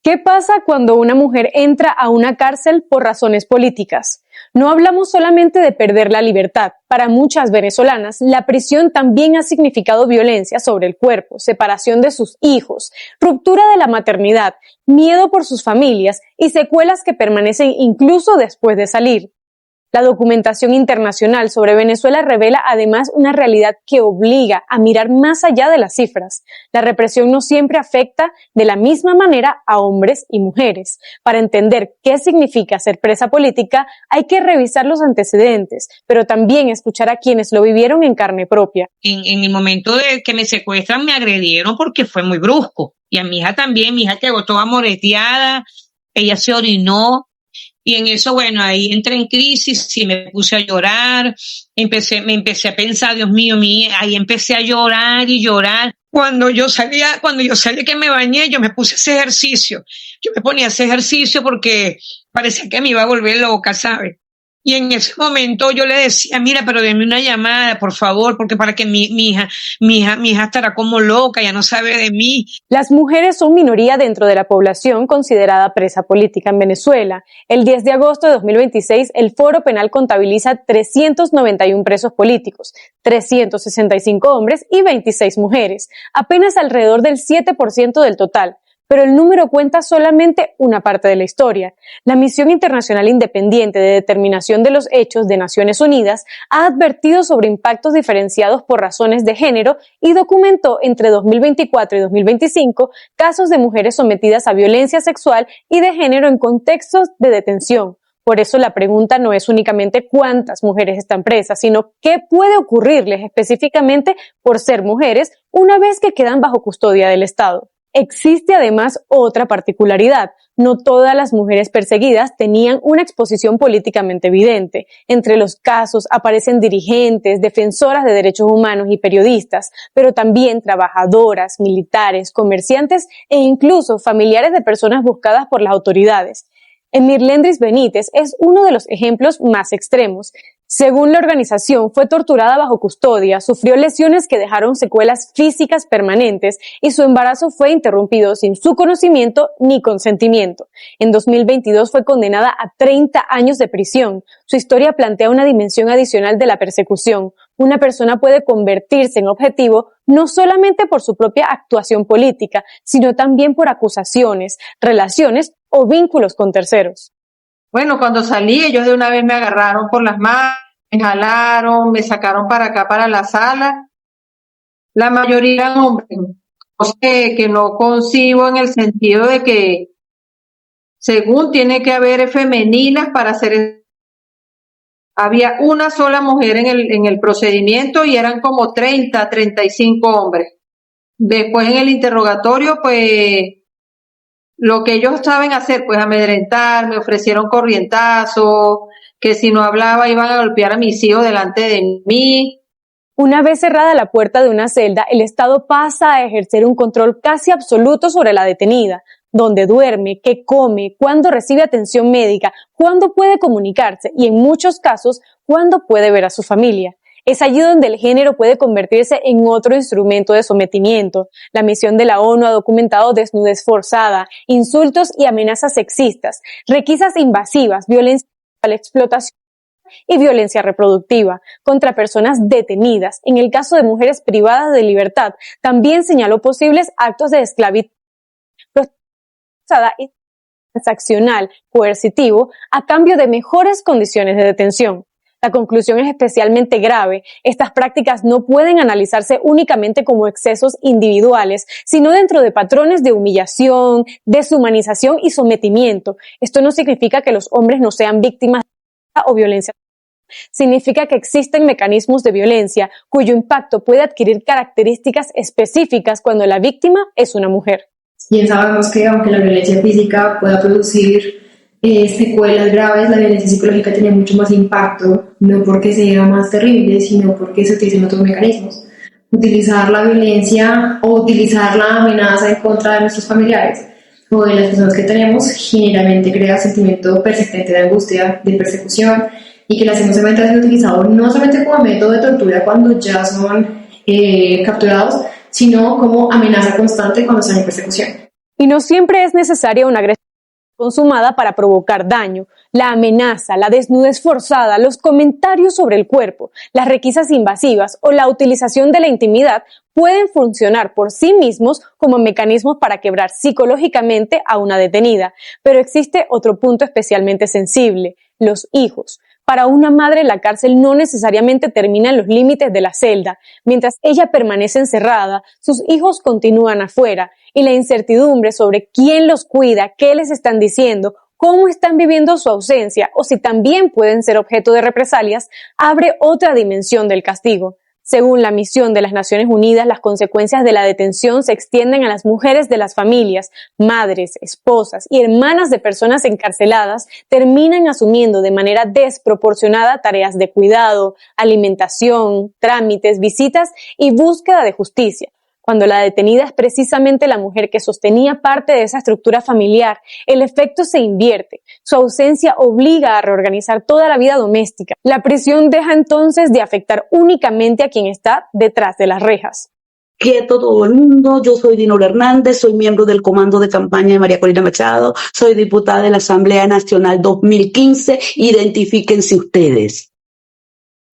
¿Qué pasa cuando una mujer entra a una cárcel por razones políticas? No hablamos solamente de perder la libertad. Para muchas venezolanas, la prisión también ha significado violencia sobre el cuerpo, separación de sus hijos, ruptura de la maternidad, miedo por sus familias y secuelas que permanecen incluso después de salir. La documentación internacional sobre Venezuela revela además una realidad que obliga a mirar más allá de las cifras. La represión no siempre afecta de la misma manera a hombres y mujeres. Para entender qué significa ser presa política, hay que revisar los antecedentes, pero también escuchar a quienes lo vivieron en carne propia. En el momento de que me secuestran me agredieron porque fue muy brusco. Y a mi hija también, mi hija quedó toda moreteada, ella se orinó. Y en eso, bueno, ahí entré en crisis y me puse a llorar, me empecé a pensar, Dios mío, ahí empecé a llorar y llorar. Cuando yo salí que me bañé, yo me puse ese ejercicio. Yo me ponía ese ejercicio porque parecía que me iba a volver loca, ¿sabes? Y en ese momento yo le decía, mira, pero denme una llamada, por favor, porque para que mi hija estará como loca, ya no sabe de mí. Las mujeres son minoría dentro de la población considerada presa política en Venezuela. El 10 de agosto de 2026, el Foro Penal contabiliza 391 presos políticos, 365 hombres y 26 mujeres, apenas alrededor del 7% del total. Pero el número cuenta solamente una parte de la historia. La Misión Internacional Independiente de Determinación de los Hechos de Naciones Unidas ha advertido sobre impactos diferenciados por razones de género y documentó entre 2024 y 2025 casos de mujeres sometidas a violencia sexual y de género en contextos de detención. Por eso la pregunta no es únicamente cuántas mujeres están presas, sino qué puede ocurrirles específicamente por ser mujeres una vez que quedan bajo custodia del Estado. Existe además otra particularidad. No todas las mujeres perseguidas tenían una exposición políticamente evidente. Entre los casos aparecen dirigentes, defensoras de derechos humanos y periodistas, pero también trabajadoras, militares, comerciantes e incluso familiares de personas buscadas por las autoridades. Emirlendris Benítez es uno de los ejemplos más extremos. Según la organización, fue torturada bajo custodia, sufrió lesiones que dejaron secuelas físicas permanentes y su embarazo fue interrumpido sin su conocimiento ni consentimiento. En 2022 fue condenada a 30 años de prisión. Su historia plantea una dimensión adicional de la persecución. Una persona puede convertirse en objetivo no solamente por su propia actuación política, sino también por acusaciones, relaciones o vínculos con terceros. Bueno, cuando salí, ellos de una vez me agarraron por las manos, me jalaron, me sacaron para acá, para la sala. La mayoría eran hombres, cosa que no concibo en el sentido de que, según tiene que haber femeninas para hacer. Había una sola mujer en el procedimiento y eran como 30, 35 hombres. Después en el interrogatorio, pues, lo que ellos saben hacer, pues amedrentar, me ofrecieron corrientazos, que si no hablaba iban a golpear a mis hijos delante de mí. Una vez cerrada la puerta de una celda, el Estado pasa a ejercer un control casi absoluto sobre la detenida, dónde duerme, qué come, cuándo recibe atención médica, cuándo puede comunicarse y en muchos casos, cuándo puede ver a su familia. Es allí donde el género puede convertirse en otro instrumento de sometimiento. La misión de la ONU ha documentado desnudez forzada, insultos y amenazas sexistas, requisas invasivas, violencia sexual, explotación y violencia reproductiva contra personas detenidas. En el caso de mujeres privadas de libertad, también señaló posibles actos de esclavitud y transaccional coercitivo a cambio de mejores condiciones de detención. La conclusión es especialmente grave. Estas prácticas no pueden analizarse únicamente como excesos individuales, sino dentro de patrones de humillación, deshumanización y sometimiento. Esto no significa que los hombres no sean víctimas o violencia. Significa que existen mecanismos de violencia cuyo impacto puede adquirir características específicas cuando la víctima es una mujer. Bien sabemos que aunque la violencia física pueda producir secuelas graves, la violencia psicológica tiene mucho más impacto, no porque sea más terrible, sino porque se utilizan otros mecanismos. Utilizar la violencia o utilizar la amenaza en contra de nuestros familiares o de las personas que tenemos generalmente crea sentimiento persistente de angustia, de persecución, y que lastimosamente ha sido utilizado no solamente como método de tortura cuando ya son capturados, sino como amenaza constante cuando están en persecución. Y no siempre es necesaria una agresión consumada para provocar daño. La amenaza, la desnudez forzada, los comentarios sobre el cuerpo, las requisas invasivas o la utilización de la intimidad pueden funcionar por sí mismos como mecanismos para quebrar psicológicamente a una detenida. Pero existe otro punto especialmente sensible: los hijos. Para una madre, la cárcel no necesariamente termina en los límites de la celda. Mientras ella permanece encerrada, sus hijos continúan afuera, y la incertidumbre sobre quién los cuida, qué les están diciendo, cómo están viviendo su ausencia o si también pueden ser objeto de represalias, abre otra dimensión del castigo. Según la misión de las Naciones Unidas, las consecuencias de la detención se extienden a las mujeres de las familias. Madres, esposas y hermanas de personas encarceladas terminan asumiendo de manera desproporcionada tareas de cuidado, alimentación, trámites, visitas y búsqueda de justicia. Cuando la detenida es precisamente la mujer que sostenía parte de esa estructura familiar, el efecto se invierte. Su ausencia obliga a reorganizar toda la vida doméstica. La prisión deja entonces de afectar únicamente a quien está detrás de las rejas. Quieto todo el mundo, yo soy Dinora Hernández, soy miembro del comando de campaña de María Corina Machado, soy diputada de la Asamblea Nacional 2015, identifíquense ustedes.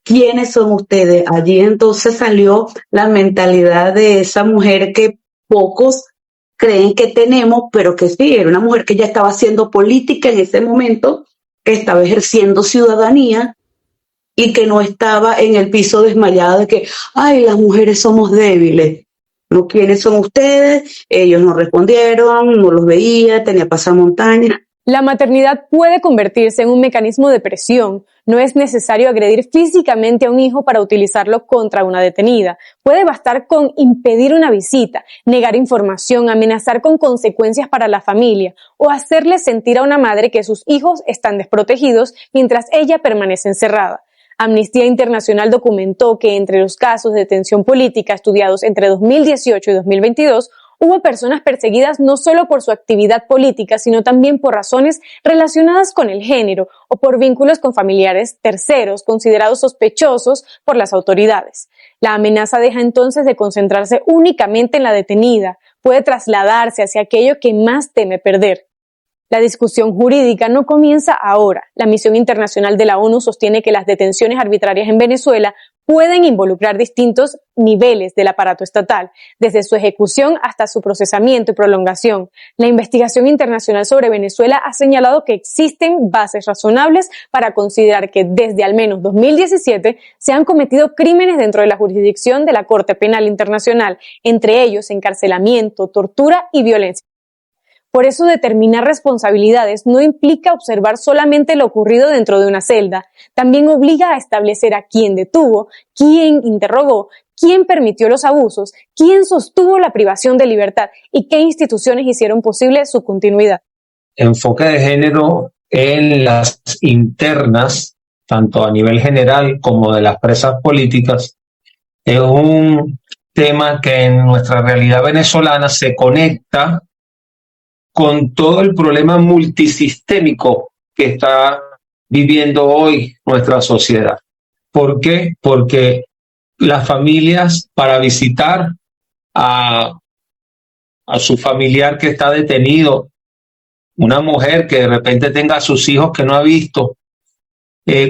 ¿Quiénes son ustedes? Allí entonces salió la mentalidad de esa mujer que pocos creen que tenemos, pero que sí, era una mujer que ya estaba haciendo política en ese momento, que estaba ejerciendo ciudadanía y que no estaba en el piso desmayada de que, ay, las mujeres somos débiles. ¿No? ¿Quiénes son ustedes? Ellos no respondieron, no los veía, tenía pasamontañas. La maternidad puede convertirse en un mecanismo de presión. No es necesario agredir físicamente a un hijo para utilizarlo contra una detenida. Puede bastar con impedir una visita, negar información, amenazar con consecuencias para la familia o hacerle sentir a una madre que sus hijos están desprotegidos mientras ella permanece encerrada. Amnistía Internacional documentó que entre los casos de detención política estudiados entre 2018 y 2022, hubo personas perseguidas no solo por su actividad política, sino también por razones relacionadas con el género o por vínculos con familiares terceros considerados sospechosos por las autoridades. La amenaza deja entonces de concentrarse únicamente en la detenida, puede trasladarse hacia aquello que más teme perder. La discusión jurídica no comienza ahora. La Misión Internacional de la ONU sostiene que las detenciones arbitrarias en Venezuela pueden involucrar distintos niveles del aparato estatal, desde su ejecución hasta su procesamiento y prolongación. La investigación internacional sobre Venezuela ha señalado que existen bases razonables para considerar que desde al menos 2017 se han cometido crímenes dentro de la jurisdicción de la Corte Penal Internacional, entre ellos encarcelamiento, tortura y violencia. Por eso determinar responsabilidades no implica observar solamente lo ocurrido dentro de una celda, también obliga a establecer a quién detuvo, quién interrogó, quién permitió los abusos, quién sostuvo la privación de libertad y qué instituciones hicieron posible su continuidad. Enfoque de género en las internas, tanto a nivel general como de las presas políticas, es un tema que en nuestra realidad venezolana se conecta con todo el problema multisistémico que está viviendo hoy nuestra sociedad. ¿Por qué? Porque las familias, para visitar a su familiar que está detenido, una mujer que de repente tenga a sus hijos que no ha visto,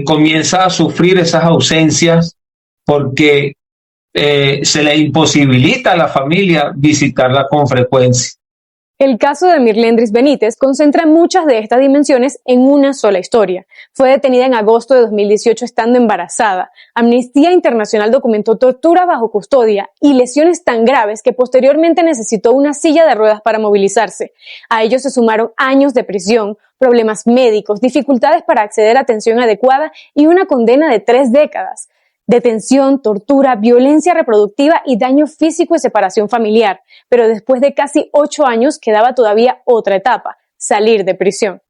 comienza a sufrir esas ausencias porque se le imposibilita a la familia visitarla con frecuencia. El caso de Mirlendris Benítez concentra muchas de estas dimensiones en una sola historia. Fue detenida en agosto de 2018 estando embarazada. Amnistía Internacional documentó tortura bajo custodia y lesiones tan graves que posteriormente necesitó una silla de ruedas para movilizarse. A ello se sumaron años de prisión, problemas médicos, dificultades para acceder a atención adecuada y una condena de 3 décadas. Detención, tortura, violencia reproductiva y daño físico y separación familiar. Pero después de casi 8 años quedaba todavía otra etapa: salir de prisión.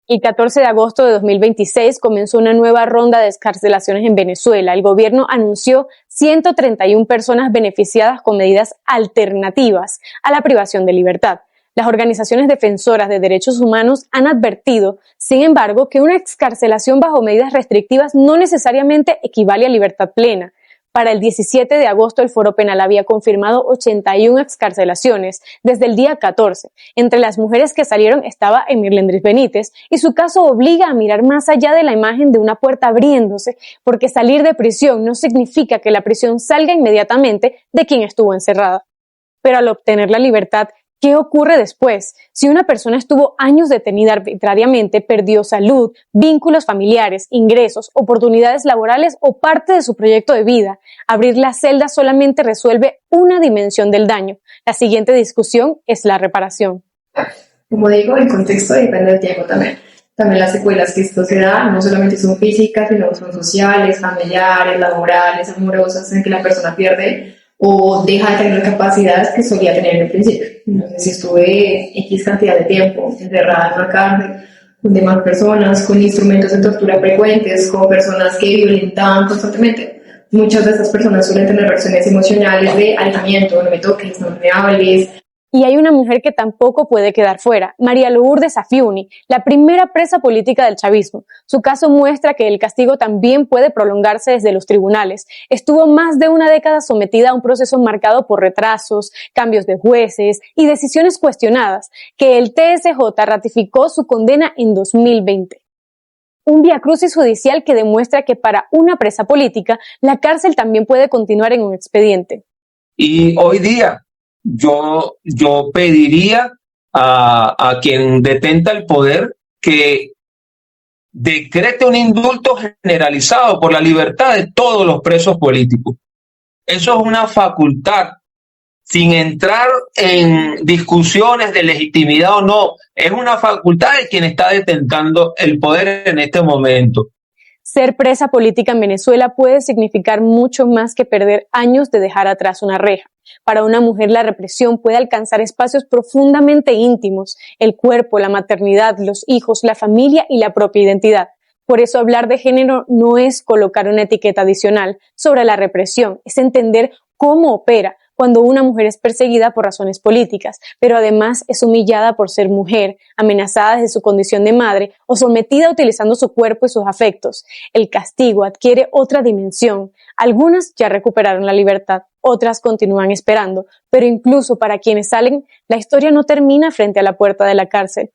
El 14 de agosto de 2026 comenzó una nueva ronda de excarcelaciones en Venezuela. El gobierno anunció 131 personas beneficiadas con medidas alternativas a la privación de libertad. Las organizaciones defensoras de derechos humanos han advertido, sin embargo, que una excarcelación bajo medidas restrictivas no necesariamente equivale a libertad plena. Para el 17 de agosto, el Foro Penal había confirmado 81 excarcelaciones desde el día 14. Entre las mujeres que salieron estaba Emirlendris Benítez, y su caso obliga a mirar más allá de la imagen de una puerta abriéndose, porque salir de prisión no significa que la prisión salga inmediatamente de quien estuvo encerrada. Pero al obtener la libertad, ¿qué ocurre después? Si una persona estuvo años detenida arbitrariamente, perdió salud, vínculos familiares, ingresos, oportunidades laborales o parte de su proyecto de vida, abrir la celda solamente resuelve una dimensión del daño. La siguiente discusión es la reparación. Como digo, el contexto depende del tiempo también. También las secuelas que esto se da no solamente son físicas, sino son sociales, familiares, laborales, amorosas, en que la persona pierde o deja de tener capacidades que solía tener en el principio. No sé si estuve X cantidad de tiempo encerrada en una cárcel, con demás personas, con instrumentos de tortura frecuentes, con personas que violentaban constantemente. Muchas de estas personas suelen tener reacciones emocionales de alejamiento, no me toques, no me hables. Y hay una mujer que tampoco puede quedar fuera, María Lourdes Afiuni, la primera presa política del chavismo. Su caso muestra que el castigo también puede prolongarse desde los tribunales. Estuvo más de una década sometida a un proceso marcado por retrasos, cambios de jueces y decisiones cuestionadas, que el TSJ ratificó su condena en 2020. Un viacrucis judicial que demuestra que para una presa política, la cárcel también puede continuar en un expediente. Y hoy día yo pediría a quien detenta el poder que decrete un indulto generalizado por la libertad de todos los presos políticos. Eso es una facultad, sin entrar en discusiones de legitimidad o no, es una facultad de quien está detentando el poder en este momento. Ser presa política en Venezuela puede significar mucho más que perder años de dejar atrás una reja. Para una mujer, la represión puede alcanzar espacios profundamente íntimos: el cuerpo, la maternidad, los hijos, la familia y la propia identidad. Por eso hablar de género no es colocar una etiqueta adicional sobre la represión, es entender cómo opera cuando una mujer es perseguida por razones políticas, pero además es humillada por ser mujer, amenazada desde su condición de madre o sometida utilizando su cuerpo y sus afectos. El castigo adquiere otra dimensión. Algunas ya recuperaron la libertad, otras continúan esperando, pero incluso para quienes salen, la historia no termina frente a la puerta de la cárcel.